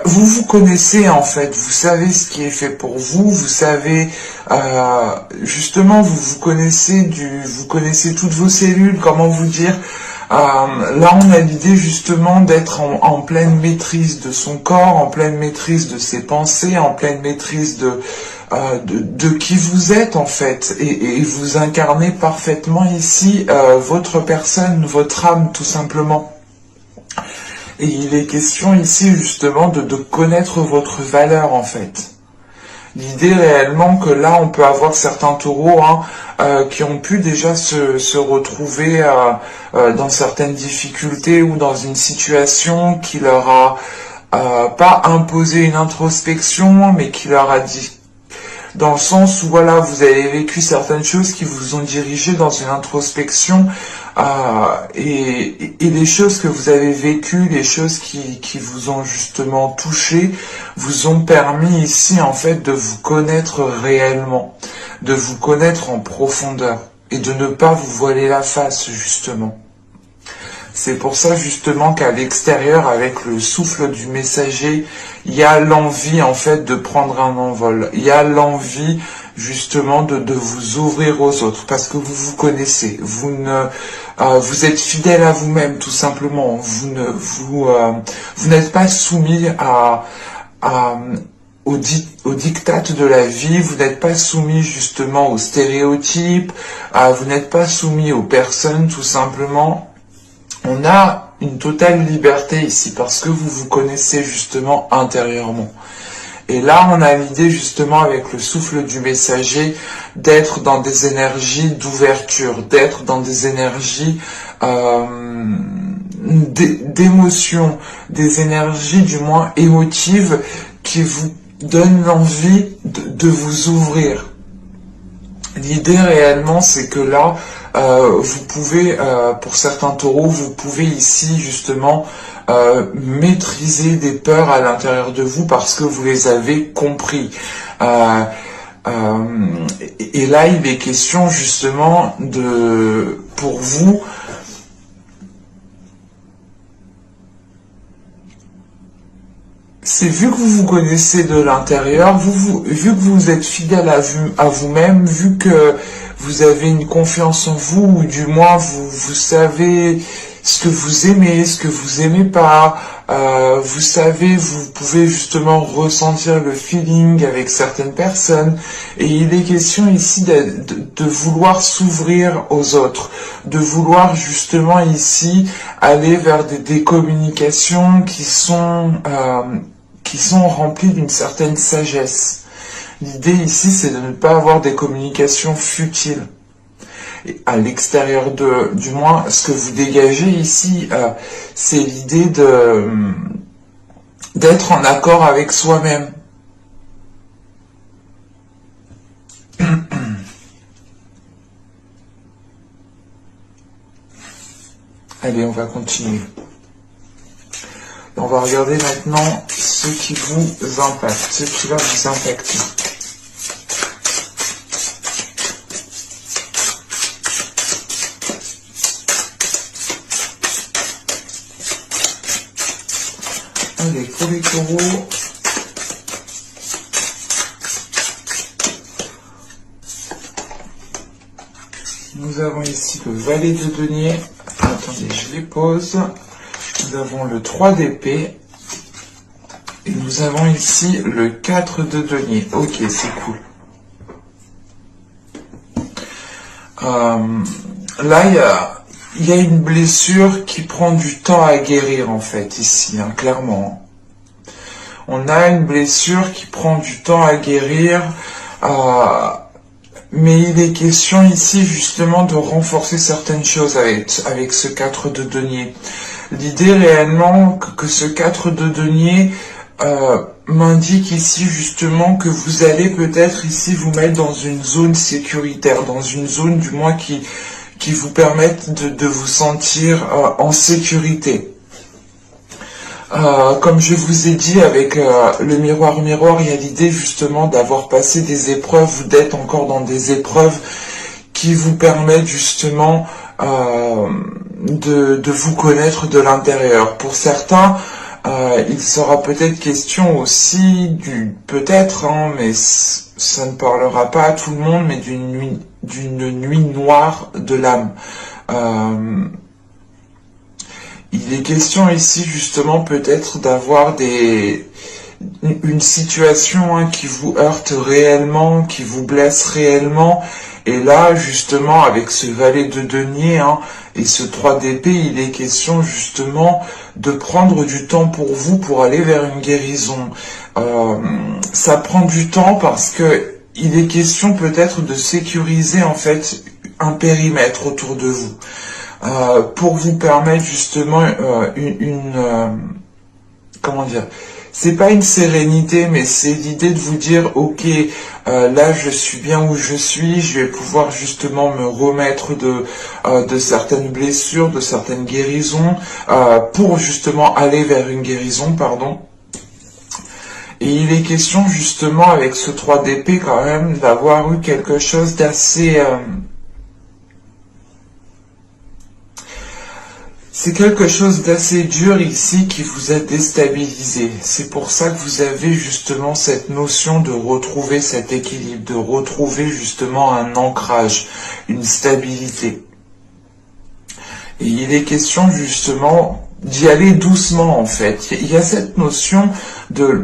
vous vous connaissez en fait, vous savez ce qui est fait pour vous, vous savez justement vous connaissez vous connaissez toutes vos cellules, comment vous dire. Là on a l'idée justement d'être en pleine maîtrise de son corps, en pleine maîtrise de ses pensées, en pleine maîtrise de qui vous êtes en fait, et vous incarnez parfaitement ici votre personne, votre âme tout simplement. Et il est question ici justement de connaître votre valeur en fait. L'idée réellement que là on peut avoir certains taureaux qui ont pu déjà se retrouver dans certaines difficultés ou dans une situation qui leur a pas imposé une introspection mais qui leur a dit, dans le sens où voilà, vous avez vécu certaines choses qui vous ont dirigé dans une introspection et les choses que vous avez vécues, les choses qui vous ont justement touché, vous ont permis ici en fait de vous connaître réellement, de vous connaître en profondeur et de ne pas vous voiler la face justement. C'est pour ça justement qu'à l'extérieur, avec le souffle du messager, il y a l'envie en fait de prendre un envol. Il y a l'envie justement de vous ouvrir aux autres parce que vous vous connaissez. Vous êtes fidèle à vous-même tout simplement. Vous n'êtes pas soumis au diktat de la vie, vous n'êtes pas soumis justement aux stéréotypes, vous n'êtes pas soumis aux personnes tout simplement. On a une totale liberté ici parce que vous vous connaissez justement intérieurement. Et là, on a l'idée justement avec le souffle du messager d'être dans des énergies d'ouverture, d'être dans des énergies d'émotion, des énergies du moins émotives qui vous donnent l'envie de vous ouvrir. L'idée réellement, c'est que là, vous pouvez, pour certains taureaux, vous pouvez ici justement maîtriser des peurs à l'intérieur de vous parce que vous les avez compris. Et là, il est question justement pour vous, c'est vu que vous vous connaissez de l'intérieur, vu que vous êtes fidèle à vous-même, vu que vous avez une confiance en vous, ou du moins vous savez ce que vous aimez, ce que vous aimez pas, vous savez, vous pouvez justement ressentir le feeling avec certaines personnes, et il est question ici de vouloir s'ouvrir aux autres, de vouloir justement ici aller vers des communications qui sont remplies d'une certaine sagesse. L'idée ici, c'est de ne pas avoir des communications futiles. Et à l'extérieur du moins, ce que vous dégagez ici, c'est l'idée d'être en accord avec soi-même. Allez, on va continuer. On va regarder maintenant ce qui vous impacte, ce qui va vous impacter. Allez, pour les taureaux, nous avons ici le valet de denier. Attendez, je les pose. Nous avons le 3 d'épée. Et nous avons ici le 4 de denier. Ok, c'est cool. Là, il y a une blessure qui prend du temps à guérir, en fait, ici, hein, clairement. On a une blessure qui prend du temps à guérir, mais il est question ici, justement, de renforcer certaines choses avec ce 4 de denier. L'idée, réellement, que ce 4 de denier m'indique ici, justement, que vous allez peut-être ici vous mettre dans une zone sécuritaire, dans une zone, du moins, qui vous permettent de vous sentir en sécurité. Comme je vous ai dit avec le miroir, il y a l'idée justement d'avoir passé des épreuves ou d'être encore dans des épreuves qui vous permettent justement de vous connaître de l'intérieur. Pour certains, Il sera peut-être question aussi peut-être, hein, mais ça ne parlera pas à tout le monde, mais d'une nuit noire de l'âme. Il est question ici justement peut-être d'avoir une situation, hein, qui vous heurte réellement, qui vous blesse réellement. Et là, justement, avec ce valet de denier, hein, et ce 3 d'épée, il est question justement de prendre du temps pour vous, pour aller vers une guérison. Ça prend du temps parce que il est question peut-être de sécuriser en fait un périmètre autour de vous, pour vous permettre justement comment dire, c'est pas une sérénité, mais c'est l'idée de vous dire, ok, là je suis bien où je suis, je vais pouvoir justement me remettre de certaines blessures, de certaines guérisons, pour justement aller vers une guérison, pardon. Et il est question justement avec ce 3 d'épée quand même d'avoir eu quelque chose d'assez... c'est quelque chose d'assez dur ici qui vous a déstabilisé. C'est pour ça que vous avez justement cette notion de retrouver cet équilibre, de retrouver justement un ancrage, une stabilité. Et il est question justement d'y aller doucement en fait. Il y a cette notion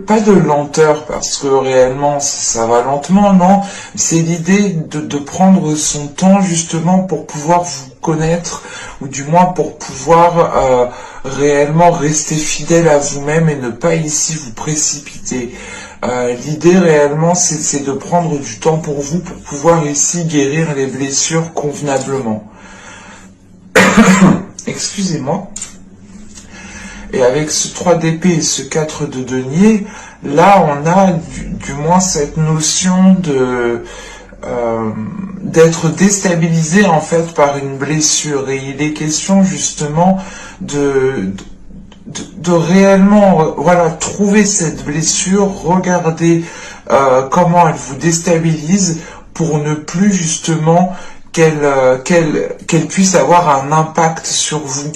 pas de lenteur, parce que réellement ça va lentement, non. C'est l'idée de prendre son temps justement pour pouvoir vous connaître, ou du moins pour pouvoir réellement rester fidèle à vous-même et ne pas ici vous précipiter. L'idée réellement c'est de prendre du temps pour vous, pour pouvoir ici guérir les blessures convenablement. Excusez-moi. Et avec ce 3 d'épée et ce 4 de denier, là on a du moins cette notion d'être déstabilisé en fait par une blessure. Et il est question justement de réellement voilà, trouver cette blessure, regarder comment elle vous déstabilise pour ne plus justement qu'elle puisse avoir un impact sur vous.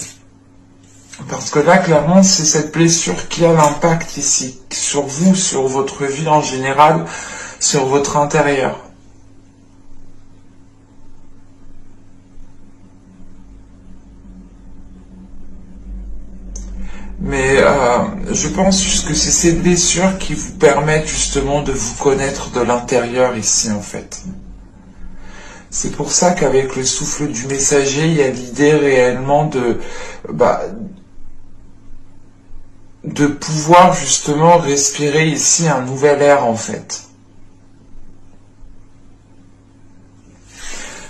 Parce que là, clairement, c'est cette blessure qui a l'impact ici, sur vous, sur votre vie en général, sur votre intérieur. Mais je pense juste que c'est ces blessures qui vous permettent justement de vous connaître de l'intérieur ici, en fait. C'est pour ça qu'avec le souffle du messager, il y a l'idée réellement de pouvoir justement respirer ici un nouvel air en fait.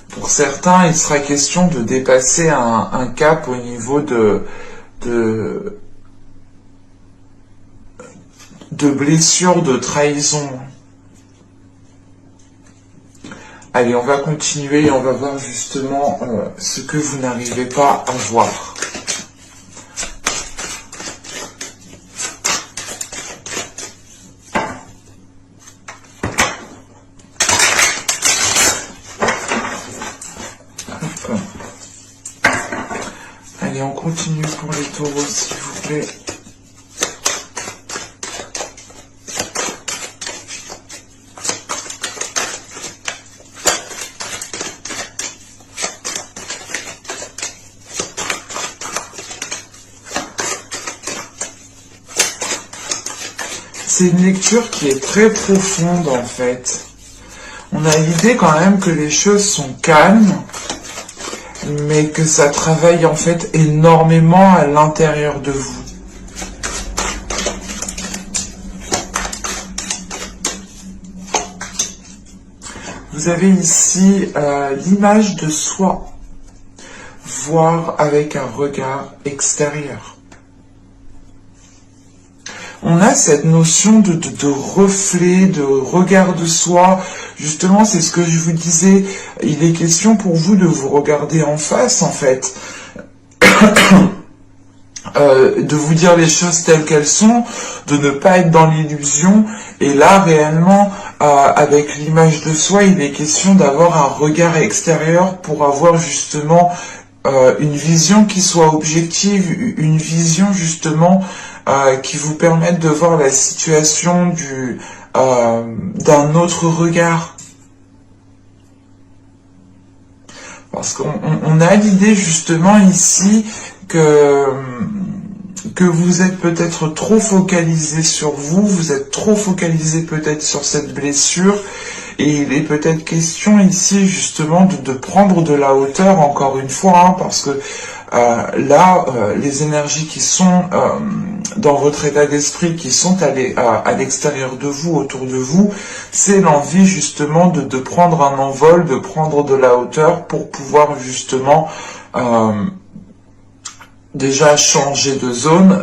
Pour certains, il sera question de dépasser un cap au niveau de blessures, de trahison. Allez, on va continuer et on va voir justement ce que vous n'arrivez pas à voir. Allez, on continue pour les taureaux, s'il vous plaît. C'est une lecture qui est très profonde en fait. On a l'idée quand même que les choses sont calmes, mais que ça travaille en fait énormément à l'intérieur de vous. Vous avez ici l'image de soi, voir avec un regard extérieur. On a cette notion de reflet, de regard de soi. Justement, c'est ce que je vous disais. Il est question pour vous de vous regarder en face, en fait. De vous dire les choses telles qu'elles sont, de ne pas être dans l'illusion. Et là, réellement, avec l'image de soi, il est question d'avoir un regard extérieur pour avoir justement une vision qui soit objective, une vision justement qui vous permettent de voir la situation d'un autre regard. Parce qu'on a l'idée justement ici que vous êtes peut-être trop focalisé sur vous, vous êtes trop focalisé peut-être sur cette blessure, et il est peut-être question ici justement de prendre de la hauteur encore une fois, hein, parce que là, les énergies qui sont dans votre état d'esprit, qui sont à l'extérieur de vous, autour de vous, c'est l'envie justement de prendre un envol, de prendre de la hauteur pour pouvoir justement déjà changer de zone,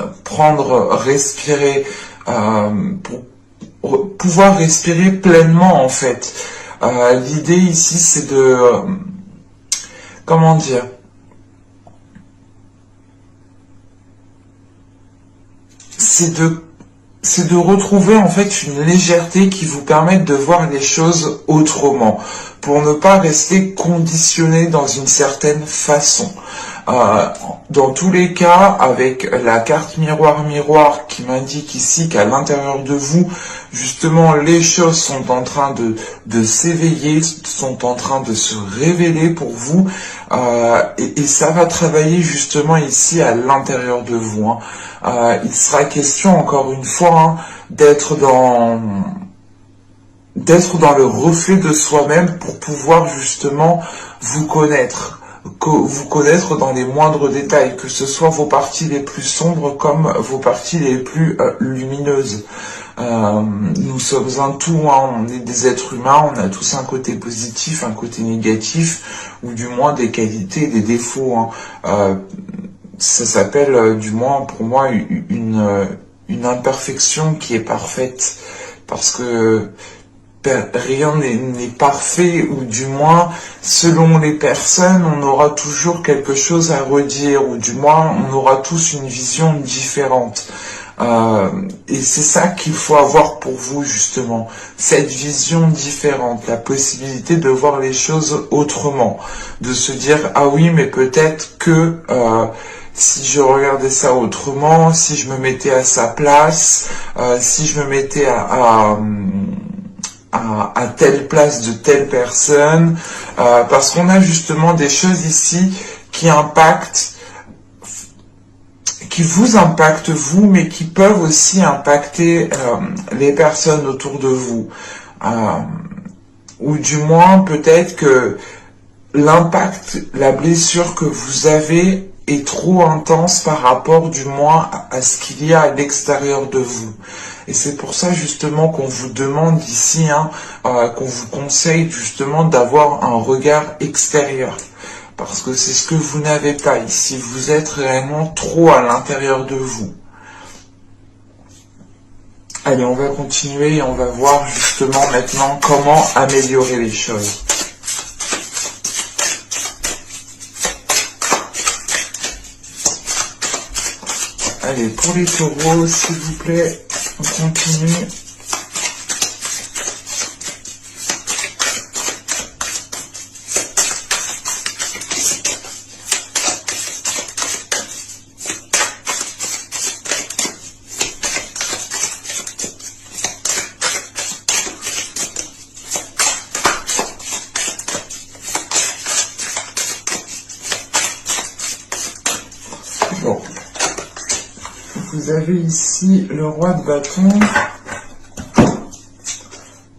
respirer, pour pouvoir respirer pleinement en fait. L'idée ici c'est de, comment dire, c'est de retrouver en fait une légèreté qui vous permette de voir les choses autrement, pour ne pas rester conditionné dans une certaine façon. Dans tous les cas, avec la carte miroir qui m'indique ici qu'à l'intérieur de vous, justement, les choses sont en train de s'éveiller, sont en train de se révéler pour vous, et ça va travailler justement ici à l'intérieur de vous. Hein. Il sera question, encore une fois, hein, d'être dans le reflet de soi-même pour pouvoir justement vous connaître dans les moindres détails, que ce soit vos parties les plus sombres comme vos parties les plus lumineuses. Nous sommes un tout, hein, on est des êtres humains, on a tous un côté positif, un côté négatif, ou du moins des qualités, des défauts. Hein. Ça s'appelle, du moins pour moi, une imperfection qui est parfaite, parce que rien n'est parfait, ou du moins, selon les personnes, on aura toujours quelque chose à redire, ou du moins, on aura tous une vision différente. Et c'est ça qu'il faut avoir pour vous, justement, cette vision différente, la possibilité de voir les choses autrement, de se dire, ah oui, mais peut-être que si je regardais ça autrement, si je me mettais à sa place, si je me mettais à telle place de telle personne, parce qu'on a justement des choses ici qui vous impactent vous, mais qui peuvent aussi impacter les personnes autour de vous. Ou du moins, peut-être que l'impact, la blessure que vous avez est trop intense par rapport du moins à ce qu'il y a à l'extérieur de vous. Et c'est pour ça justement qu'on vous demande ici, hein, qu'on vous conseille justement d'avoir un regard extérieur. Parce que c'est ce que vous n'avez pas ici. Vous êtes réellement trop à l'intérieur de vous. Allez, on va continuer et on va voir justement maintenant comment améliorer les choses. Allez, pour les taureaux, s'il vous plaît, on continue. Bon. Vous avez ici le roi de bâton.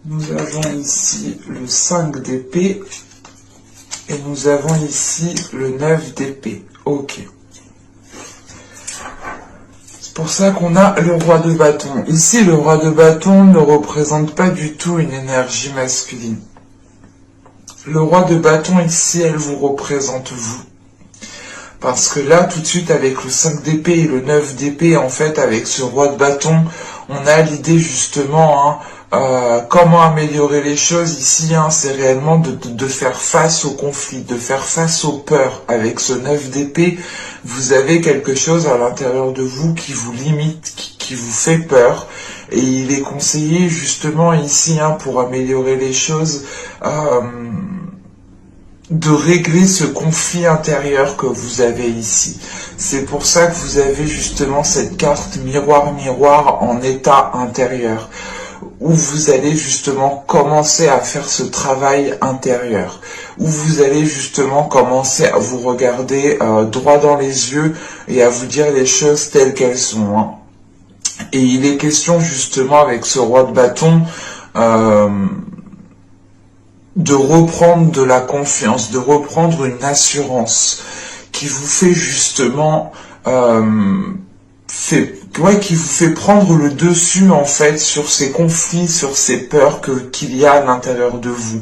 Nous avons ici le 5 d'épée. Et nous avons ici le 9 d'épée. Ok. C'est pour ça qu'on a le roi de bâton. Ici, le roi de bâton ne représente pas du tout une énergie masculine. Le roi de bâton ici, elle vous représente vous. Parce que là, tout de suite, avec le 5 d'épée et le 9 d'épée, en fait, avec ce roi de bâton, on a l'idée justement, hein, comment améliorer les choses ici, hein, c'est réellement de faire face au conflit, de faire face aux peurs. Avec ce 9 d'épée, vous avez quelque chose à l'intérieur de vous qui vous limite, qui vous fait peur. Et il est conseillé justement ici, hein, pour améliorer les choses, de régler ce conflit intérieur que vous avez ici. C'est pour ça que vous avez justement cette carte miroir en état intérieur, où vous allez justement commencer à faire ce travail intérieur, où vous allez justement commencer à vous regarder droit dans les yeux et à vous dire les choses telles qu'elles sont. Hein. Et il est question justement avec ce roi de bâton de reprendre de la confiance, de reprendre une assurance qui vous fait justement qui vous fait prendre le dessus en fait sur ces conflits, sur ces peurs qu'il y a à l'intérieur de vous.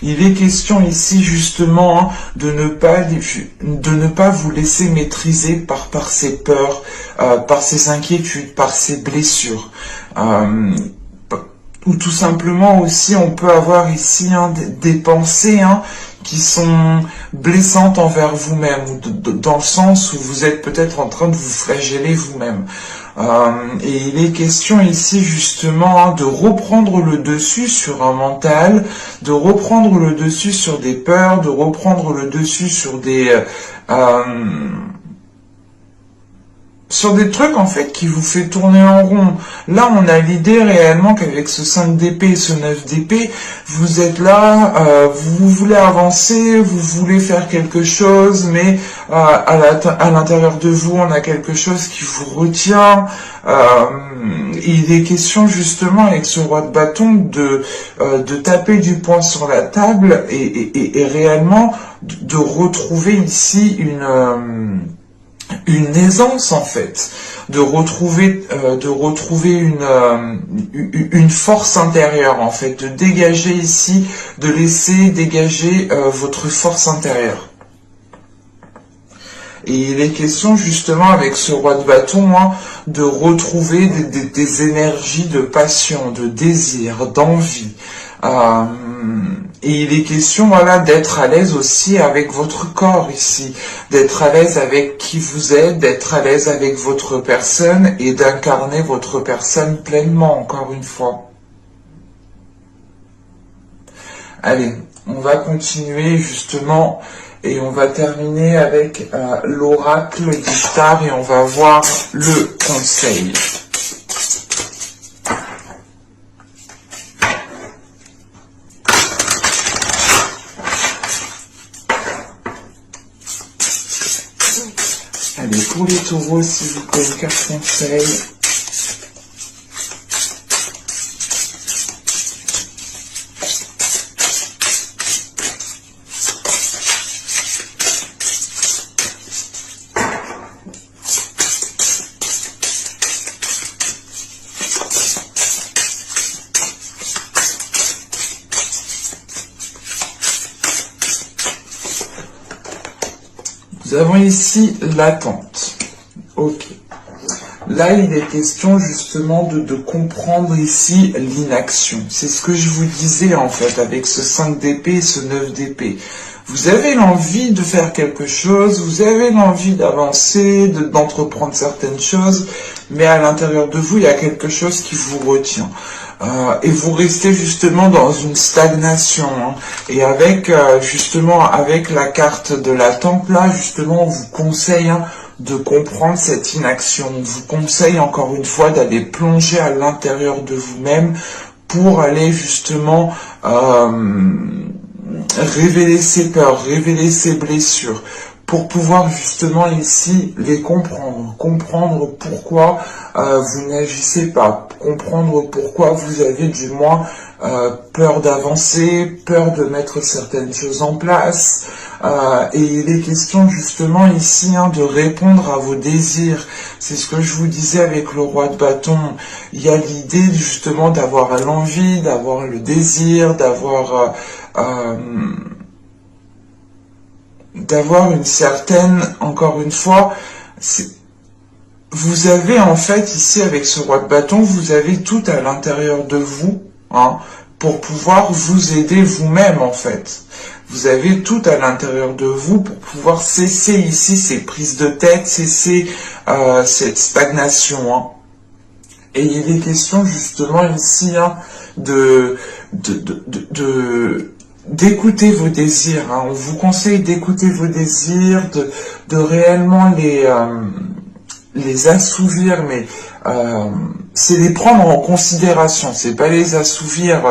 Il est question ici justement hein, de ne pas vous laisser maîtriser par ces peurs, par ces inquiétudes, par ces blessures. Ou tout simplement aussi on peut avoir ici hein, des pensées hein, qui sont blessantes envers vous-même, dans le sens où vous êtes peut-être en train de vous flageller vous-même. Et il est question ici justement hein, de reprendre le dessus sur un mental, de reprendre le dessus sur des peurs, de reprendre le dessus sur des trucs en fait qui vous fait tourner en rond. Là on a l'idée réellement qu'avec ce 5 d'épée et ce 9 d'épée, vous êtes là, vous voulez avancer, vous voulez faire quelque chose, mais à l'intérieur de vous on a quelque chose qui vous retient. Il est question justement avec ce roi de bâton de taper du poing sur la table et réellement de retrouver ici une aisance en fait, de retrouver une force intérieure en fait, de dégager ici, de laisser dégager votre force intérieure. Et il est question justement avec ce roi de bâton hein, de retrouver des énergies de passion, de désir, d'envie. Et il est question voilà, d'être à l'aise aussi avec votre corps ici, d'être à l'aise avec qui vous êtes, d'être à l'aise avec votre personne et d'incarner votre personne pleinement, encore une fois. Allez, on va continuer justement et on va terminer avec l'oracle d'Ishtar et on va voir le conseil. Allez, pour les taureaux, s'il vous plaît, une carte conseil. Nous avons ici l'attente. Ok. Là, il est question justement de comprendre ici l'inaction. C'est ce que je vous disais en fait avec ce 5 d'épée et ce 9 d'épée. Vous avez l'envie de faire quelque chose, vous avez l'envie d'avancer, d'entreprendre certaines choses, mais à l'intérieur de vous, il y a quelque chose qui vous retient. Et vous restez justement dans une stagnation. Hein. Et avec justement avec la carte de l'attente, là, justement, on vous conseille hein, de comprendre cette inaction. On vous conseille encore une fois d'aller plonger à l'intérieur de vous-même pour aller justement révéler ses peurs, révéler ses blessures, pour pouvoir justement ici les comprendre pourquoi vous n'agissez pas, comprendre pourquoi vous avez du moins peur d'avancer, peur de mettre certaines choses en place. Et il est question justement ici hein, de répondre à vos désirs. C'est ce que je vous disais avec le roi de bâton. Il y a l'idée justement d'avoir l'envie, d'avoir le désir, d'avoir une certaine, encore une fois, vous avez en fait ici avec ce roi de bâton, vous avez tout à l'intérieur de vous, hein, pour pouvoir vous aider vous-même en fait. Vous avez tout à l'intérieur de vous pour pouvoir cesser ici ces prises de tête, cesser cette stagnation. Hein. Et il est question justement ici hein, d'écouter vos désirs. Hein. On vous conseille d'écouter vos désirs, de réellement les assouvir, mais c'est les prendre en considération. C'est pas les assouvir,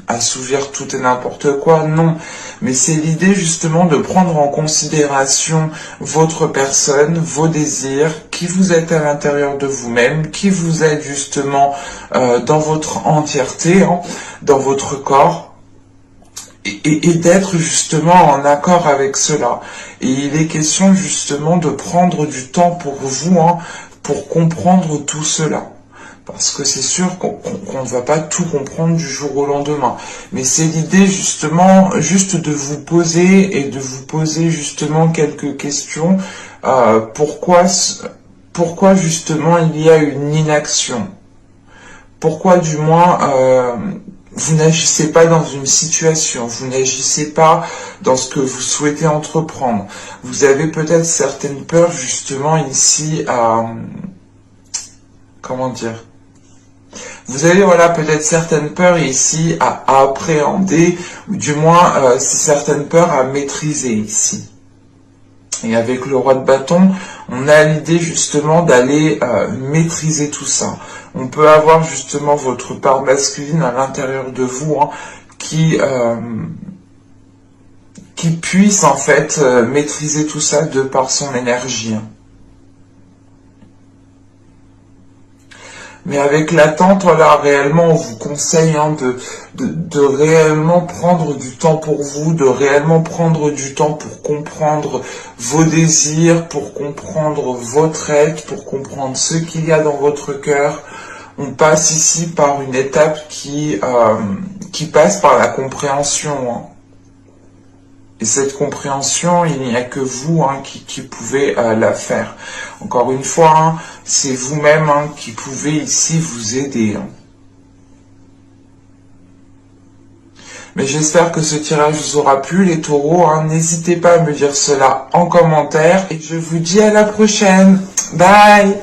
assouvir tout et n'importe quoi, non. Mais c'est l'idée justement de prendre en considération votre personne, vos désirs, qui vous êtes à l'intérieur de vous-même, qui vous êtes justement dans votre entièreté, hein, dans votre corps. Et d'être justement en accord avec cela. Et il est question justement de prendre du temps pour vous, hein, pour comprendre tout cela. Parce que c'est sûr qu'on ne va pas tout comprendre du jour au lendemain. Mais c'est l'idée justement juste de vous poser et de vous poser justement quelques questions. Pourquoi justement il y a une inaction? Pourquoi du moins vous n'agissez pas dans une situation, vous n'agissez pas dans ce que vous souhaitez entreprendre. Vous avez peut-être certaines peurs justement ici à... Comment dire? Vous avez voilà peut-être certaines peurs ici à appréhender, ou du moins certaines peurs à maîtriser ici. Et avec le roi de bâton, on a l'idée justement d'aller maîtriser tout ça. On peut avoir justement votre part masculine à l'intérieur de vous, hein, qui puisse en fait maîtriser tout ça de par son énergie. Mais avec l'attente, voilà, réellement, on vous conseille hein, de réellement prendre du temps pour vous, de réellement prendre du temps pour comprendre vos désirs, pour comprendre votre être, pour comprendre ce qu'il y a dans votre cœur. On passe ici par une étape qui passe par la compréhension. Hein. Et cette compréhension, il n'y a que vous hein, qui pouvez la faire. Encore une fois, hein, c'est vous-même hein, qui pouvez ici vous aider. Hein. Mais j'espère que ce tirage vous aura plu, les taureaux. Hein. N'hésitez pas à me dire cela en commentaire. Et je vous dis à la prochaine. Bye!